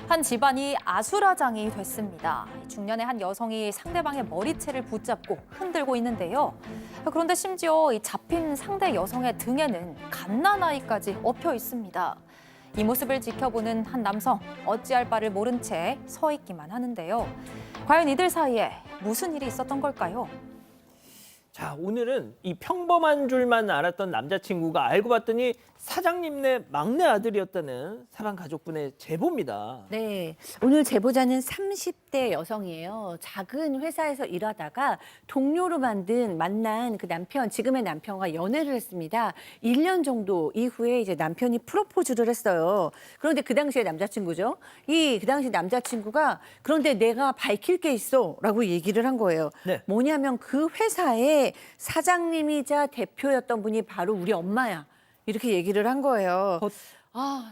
한 집안이 아수라장이 됐습니다. 중년의 한 여성이 상대방의 머리채를 붙잡고 흔들고 있는데요. 그런데 심지어 이 잡힌 상대 여성의 등에는 갓난아이까지 엎여 있습니다. 이 모습을 지켜보는 한 남성, 어찌할 바를 모른 채 서 있기만 하는데요. 과연 이들 사이에 무슨 일이 있었던 걸까요? 자, 오늘은 이 평범한 줄만 알았던 남자친구가 알고 봤더니 사장님네 막내 아들이었다는 사랑 가족분의 제보입니다. 네, 오늘 제보자는 30대 여성이에요. 작은 회사에서 일하다가 동료로 만난 그 남편, 지금의 남편과 연애를 했습니다. 1년 정도 이후에 이제 남편이 프로포즈를 했어요. 그런데 그 당시에 남자친구죠. 그 당시 남자친구가 그런데 내가 밝힐 게 있어라고 얘기를 한 거예요. 네. 뭐냐면 그 회사의 사장님이자 대표였던 분이 바로 우리 엄마야. 이렇게 얘기를 한 거예요.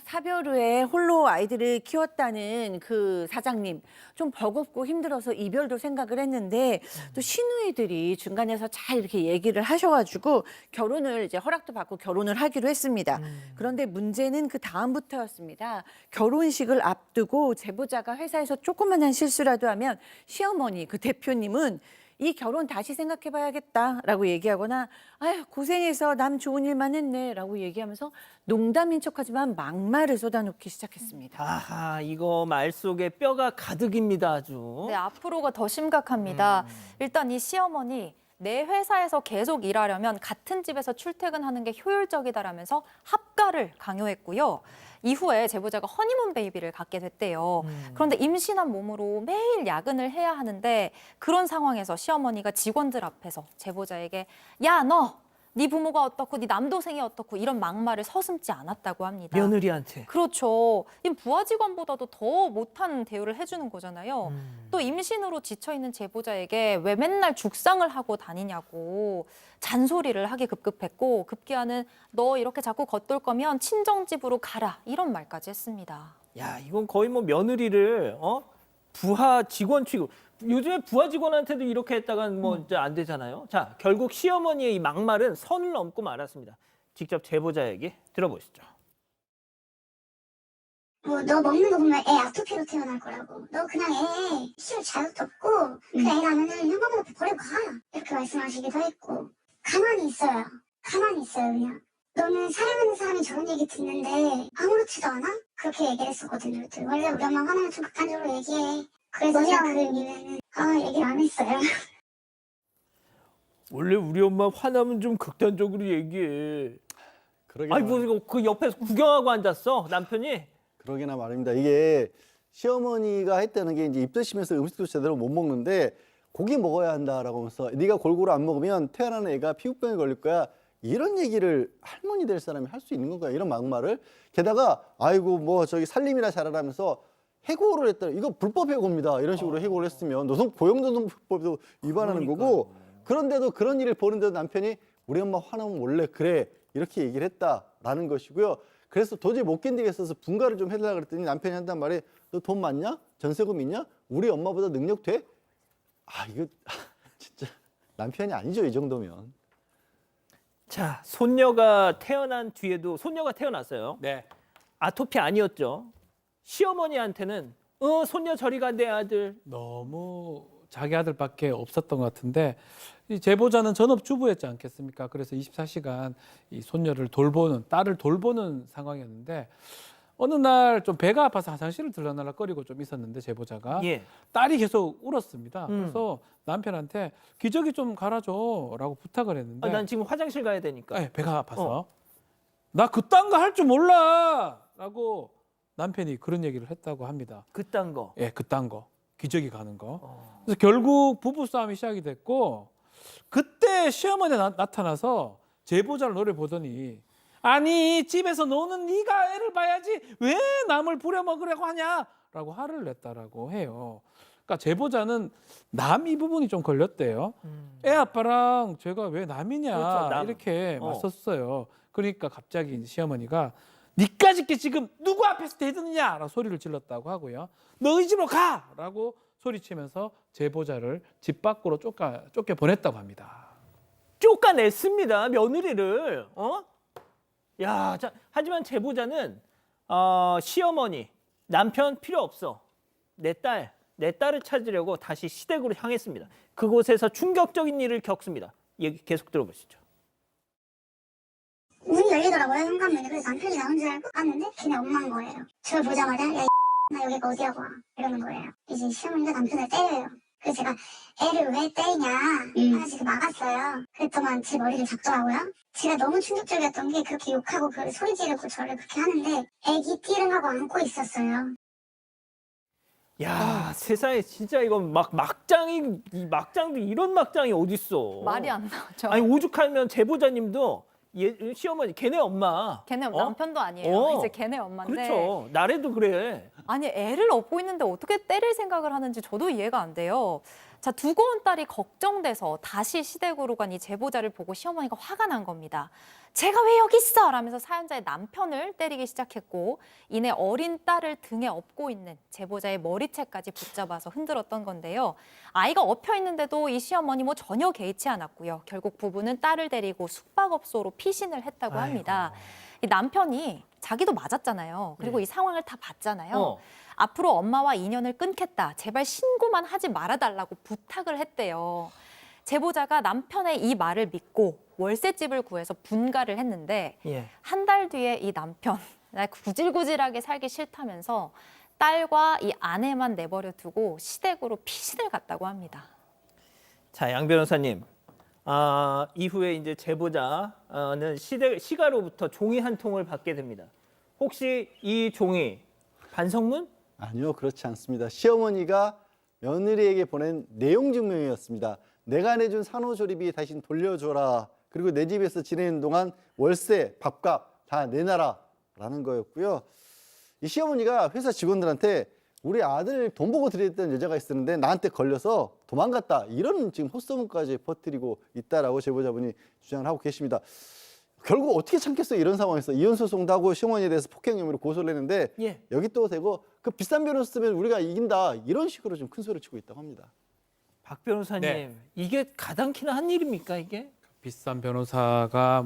사별 후에 홀로 아이들을 키웠다는 그 사장님 좀 버겁고 힘들어서 이별도 생각을 했는데 또 시누이들이 중간에서 잘 이렇게 얘기를 하셔가지고 결혼을 이제 허락도 받고 결혼을 하기로 했습니다. 그런데 문제는 그 다음부터였습니다. 결혼식을 앞두고 제보자가 회사에서 조그만한 실수라도 하면 시어머니 그 대표님은 이 결혼 다시 생각해봐야겠다라고 얘기하거나 아휴 고생해서 남 좋은 일만 했네라고 얘기하면서 농담인 척하지만 막말을 쏟아놓기 시작했습니다. 아하, 이거 말 속에 뼈가 가득입니다, 아주. 네, 앞으로가 더 심각합니다. 일단 이 시어머니 내 회사에서 계속 일하려면 같은 집에서 출퇴근하는 게 효율적이다라면서 합가를 강요했고요. 이후에 제보자가 허니문 베이비를 갖게 됐대요. 그런데 임신한 몸으로 매일 야근을 해야 하는데 그런 상황에서 시어머니가 직원들 앞에서 제보자에게 야, 네 부모가 어떻고 네 남동생이 어떻고 이런 막말을 서슴지 않았다고 합니다. 며느리한테. 그렇죠. 이 부하 직원보다도 더 못한 대우를 해주는 거잖아요. 또 임신으로 지쳐있는 제보자에게 왜 맨날 죽상을 하고 다니냐고 잔소리를 하기 급급했고 급기야는 너 이렇게 자꾸 겉돌 거면 친정집으로 가라 이런 말까지 했습니다. 야, 이건 거의 뭐 며느리를 부하 직원 취급. 요즘에 부하 직원한테도 이렇게 했다간 뭐 이제 안 되잖아요. 자, 결국 시어머니의 이 막말은 선을 넘고 말았습니다. 직접 제보자 얘기 들어보시죠. 너 먹는 거 보면 애 아토피로 태어날 거라고. 너 그냥 애 키울 자격도 없고 그냥 애 낳으면은 형광등한테 버리고 가. 이렇게 말씀하시기도 했고. 가만히 있어요. 가만히 있어요 그냥. 너는 사랑하는 사람이 저런 얘기 듣는데 아무렇지도 않아? 그렇게 얘기를 했었거든요. 원래 우리 엄마 화나면 좀 극단적으로 얘기해. 그래서 제가 그 이후에는 얘기를 안 했어요. 원래 우리 엄마 화나면 좀 극단적으로 얘기해. 그러게나, 아니, 뭐 이거 그 옆에서 구경하고 앉았어, 남편이? 그러게나 말입니다. 이게 시어머니가 했다는 게 이제 입덧이면서 음식도 제대로 못 먹는데 고기 먹어야 한다라고 하면서 네가 골고루 안 먹으면 태어나는 애가 피부병에 걸릴 거야. 이런 얘기를 할머니 될 사람이 할 수 있는 건가요? 이런 막말을. 게다가 아이고 뭐 저기 살림이나 잘하라면서 해고를 했다. 이거 불법 해고입니다. 이런 식으로 해고를 했으면 고용노동법도 위반하는 거고. 그런데도 그런 일을 보는데도 남편이 우리 엄마 화나면 원래 그래 이렇게 얘기를 했다라는 것이고요. 그래서 도저히 못 견디겠어서 분가를 좀 해달라 그랬더니 남편이 한단 말이 너 돈 많냐? 전세금 있냐? 우리 엄마보다 능력 돼? 이거 진짜 남편이 아니죠 이 정도면. 자, 손녀가 태어난 뒤에도 손녀가 태어났어요. 네. 아토피 아니었죠. 시어머니한테는 손녀 저리 가 내 아들. 너무 자기 아들밖에 없었던 것 같은데 이 제보자는 전업주부였지 않겠습니까? 그래서 24시간 이 손녀를 돌보는 딸을 돌보는 상황이었는데 어느 날 좀 배가 아파서 화장실을 들러날락거리고 좀 있었는데 제보자가 예. 딸이 계속 울었습니다. 그래서 남편한테 기저귀 좀 갈아줘라고 부탁을 했는데 난 지금 화장실 가야 되니까. 네, 배가 아파서 나 그딴 거 할 줄 몰라라고 남편이 그런 얘기를 했다고 합니다. 그딴 거. 예, 그딴 거. 기저귀 가는 거. 그래서 결국 부부싸움이 시작이 됐고 그때 시어머니가 나타나서 제보자를 노려보더니 아니 집에서 노는 네가 애를 봐야지 왜 남을 부려먹으려고 하냐라고 화를 냈다라고 해요. 그러니까 제보자는 남 이 부분이 좀 걸렸대요. 애 아빠랑 제가 왜 남이냐 그렇죠, 남. 이렇게 맞섰어요. 그러니까 갑자기 시어머니가 니까짓 지금 누구 앞에서 대드느냐라고 소리를 질렀다고 하고요. 너희 집으로 가라고 소리치면서 제보자를 집 밖으로 쫓겨 보냈다고 합니다. 쫓아냈습니다, 며느리를. 야, 자, 하지만 제보자는 시어머니, 남편 필요 없어. 내 딸을 찾으려고 다시 시댁으로 향했습니다. 그곳에서 충격적인 일을 겪습니다. 얘기 계속 들어보시죠. 문이 열리더라고요, 현관문이. 그래서 남편이 나온 줄 알고 갔는데 걔네 엄마인 거예요. 저를 보자마자 야, 나 여기가 어디라고 와. 이러는 거예요. 이제 시어머니가 남편을 때려요. 그래서 제가 애를 왜 때리냐 하나씩 막았어요. 그랬더만 제 머리를 잡더라고요. 제가 너무 충격적이었던 게 그렇게 욕하고 그 소리 지르고 저를 그렇게 하는데 애기 띠릉하고 안고 있었어요. 야, 세상에 진짜 이건 막장도 이런 막장이 어딨어. 말이 안 나오죠. 아니 오죽하면 제보자님도 시어머니 걔네 엄마. 걔네 어? 남편도 아니에요. 어. 이제 걔네 엄마인데. 그렇죠. 나래도 그래. 아니 애를 업고 있는데 어떻게 때릴 생각을 하는지 저도 이해가 안 돼요. 자, 두고 온 딸이 걱정돼서 다시 시댁으로 간 이 제보자를 보고 시어머니가 화가 난 겁니다. 제가 왜 여기 있어? 라면서 사연자의 남편을 때리기 시작했고 이내 어린 딸을 등에 업고 있는 제보자의 머리채까지 붙잡아서 흔들었던 건데요. 아이가 엎여 있는데도 이 시어머니 뭐 전혀 개의치 않았고요. 결국 부부는 딸을 데리고 숙박업소로 피신을 했다고 합니다. 이 남편이 자기도 맞았잖아요. 그리고 이 상황을 다 봤잖아요. 앞으로 엄마와 인연을 끊겠다. 제발 신고만 하지 말아달라고 부탁을 했대요. 제보자가 남편의 이 말을 믿고 월세집을 구해서 분가를 했는데 예. 한 달 뒤에 이 남편 나 구질구질하게 살기 싫다면서 딸과 이 아내만 내버려 두고 시댁으로 피신을 갔다고 합니다. 자, 양 변호사님. 이후에 이제 제보자는 시가로부터 종이 한 통을 받게 됩니다. 혹시 이 종이 반성문? 아니요, 그렇지 않습니다. 시어머니가 며느리에게 보낸 내용 증명이었습니다. 내가 내준 산후조리비 다시 돌려줘라. 그리고 내 집에서 지내는 동안 월세, 밥값 다 내놔라라는 거였고요. 이 시어머니가 회사 직원들한테 우리 아들 돈 보고 들였던 여자가 있었는데 나한테 걸려서 도망갔다. 이런 지금 헛소문까지 퍼뜨리고 있다라고 제보자분이 주장을 하고 계십니다. 결국 어떻게 참겠어요? 이런 상황에서 이혼 소송도 하고 시어머니에 대해서 폭행 혐의로 고소를 했는데 예. 여기 또 대고 그 비싼 변호사 쓰면 우리가 이긴다. 이런 식으로 좀 큰 소리를 치고 있다고 합니다. 박 변호사님, 네. 이게 가당키나 한 일입니까 이게? 비싼 변호사가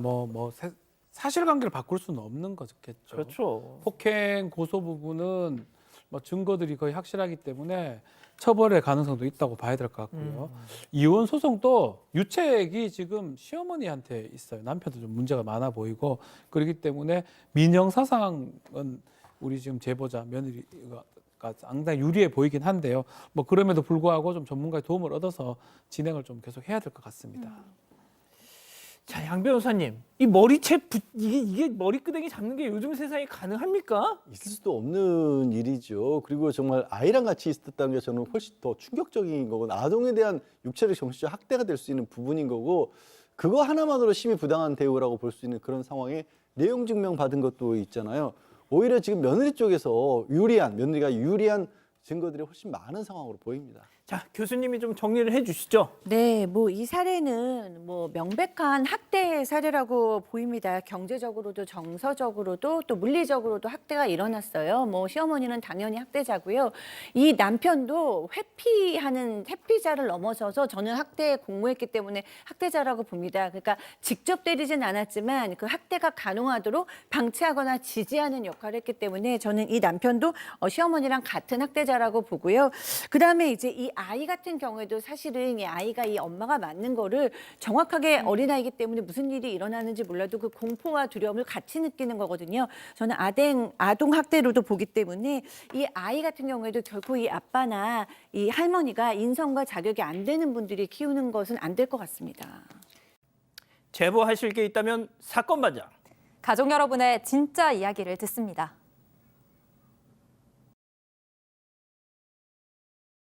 사실관계를 바꿀 수는 없는 거겠죠. 그렇죠. 폭행 고소 부분은 뭐 증거들이 거의 확실하기 때문에 처벌의 가능성도 있다고 봐야 될 것 같고요. 이혼 소송도 유책이 지금 시어머니한테 있어요. 남편도 좀 문제가 많아 보이고 그렇기 때문에 민형 사상은 우리 지금 제보자 며느리가 상당히 유리해 보이긴 한데요. 뭐 그럼에도 불구하고 좀 전문가의 도움을 얻어서 진행을 좀 계속 해야 될 것 같습니다. 자, 양 변호사님, 이 머리채 이게 머리끄댕이 잡는 게 요즘 세상에 가능합니까? 있을 수도 없는 일이죠. 그리고 정말 아이랑 같이 있었다는 게 저는 훨씬 더 충격적인 거고 아동에 대한 육체적 정신적 학대가 될 수 있는 부분인 거고 그거 하나만으로 심히 부당한 대우라고 볼 수 있는 그런 상황에 내용 증명 받은 것도 있잖아요. 오히려 지금 며느리 쪽에서 며느리가 유리한 증거들이 훨씬 많은 상황으로 보입니다. 자, 교수님이 좀 정리를 해주시죠. 네, 뭐 이 사례는 뭐 명백한 학대 사례라고 보입니다. 경제적으로도 정서적으로도 또 물리적으로도 학대가 일어났어요. 뭐 시어머니는 당연히 학대자고요. 이 남편도 회피자를 넘어서서 저는 학대에 공모했기 때문에 학대자라고 봅니다. 그러니까 직접 때리진 않았지만 그 학대가 가능하도록 방치하거나 지지하는 역할을 했기 때문에 저는 이 남편도 시어머니랑 같은 학대자라고 보고요. 그다음에 이제 이 아이 같은 경우에도 사실은 이 아이가 이 엄마가 맞는 거를 정확하게 어린아이기 때문에 무슨 일이 일어나는지 몰라도 그 공포와 두려움을 같이 느끼는 거거든요. 저는 아동 학대로도 보기 때문에 이 아이 같은 경우에도 결코 이 아빠나 이 할머니가 인성과 자격이 안 되는 분들이 키우는 것은 안 될 것 같습니다. 제보하실 게 있다면 사건 반장. 가족 여러분의 진짜 이야기를 듣습니다.